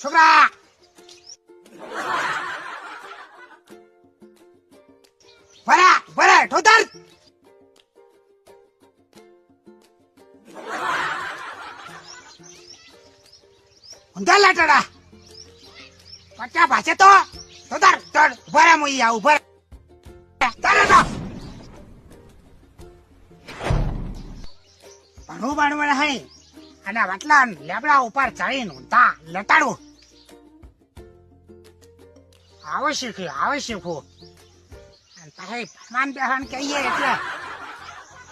છોકરા ભરા ભરા ઠોતર ઊંધા લાટડા પચ્ચા ભાષે તો ઠોતર તડ ભરા મુઈ આવું ભરા તારે તો ભણવું ભણવું નહીં અને વટલા લેબડા ઉપર ચડીને ઊંધા લટાડવું આવશ્યક પછી ભગવાન બેહન કહીએ એટલે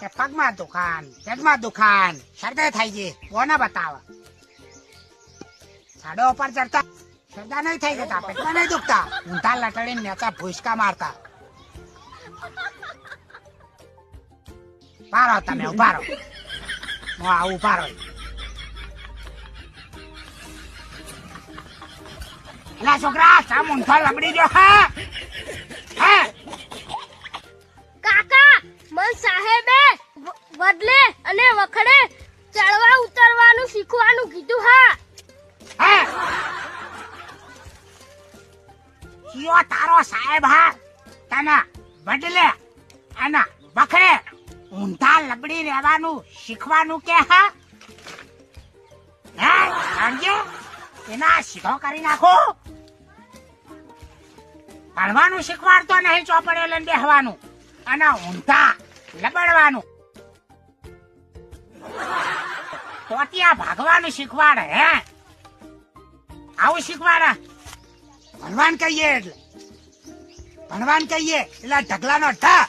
કે પગમાં દુખાન પેટમાં દુખાન શરદે થઈ ગઈ કોને બતાવે સાડો ઉપર ચડતા શરદા નહીં થઈ જતા પેટમાં નહીં દુખતા ઊંધા લટાડીને નેતા ભૂસકા મારતા પારો તમે ઉભા રહો હું આવું ઉભા રહો એલા છોકરા સામ ઊંધા લબડી જો હા હા કાકા મન સાહેબે વડલે અને વખડે ચડવા ઉતરવાનું શીખવાનું કીધું. હા કયો તારો સાહેબ હા તને વડલે અને વખડે ઊંધા લબડી રહેવાનું શીખવાનું કે હા સમજે એના સીધો કરી નાખો. ભણવાનું શીખવાડતો નહીં ચોપડે લઈને બેહવાનું અને ઊંધા લબડવાનું ટોટિયા ભાગવાનું શીખવાડે હે આવું શીખવાડે. ભણવાન કહીએ એટલે ઢગલાનો ઢ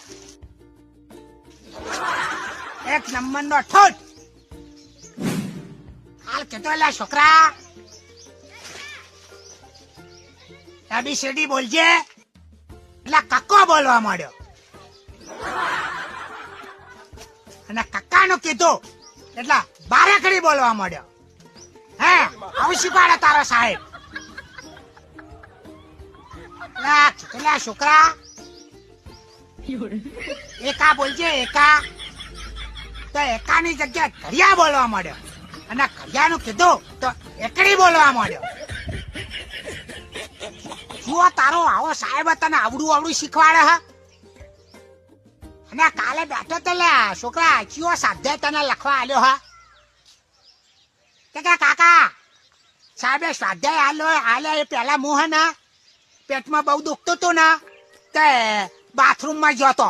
એક નંબરનો ઠોઠ હાલ કેતો એલા છોકરા ABCD બોલજે એટલે કક્કો બોલવા માંડ્યો અને કક્કાનું કીધું એટલે બારેકડી બોલવા માંડ્યો. હે આવું શીખવાડે તારો સાહેબ. કેટલા છોકરા એકા બોલજે એકા તો એકાની જગ્યાએ ઘડિયા બોલવા માંડ્યો અને ઘડિયાનું કીધું તો એકડી બોલવા માંડ્યો. જુઓ તારો આવો સાહેબ તને આવડું શીખવાડે હા અને કાલે બેઠો તો લે છોકરા ચિયો સાધ્ય તને લખવા આલ્યો હા કે કાકા સાહેબે સ્વાધ્યાય આલે એ પેલા મું હે ને પેટમાં બહુ દુખતું હતું ને તે બાથરૂમમાં જતો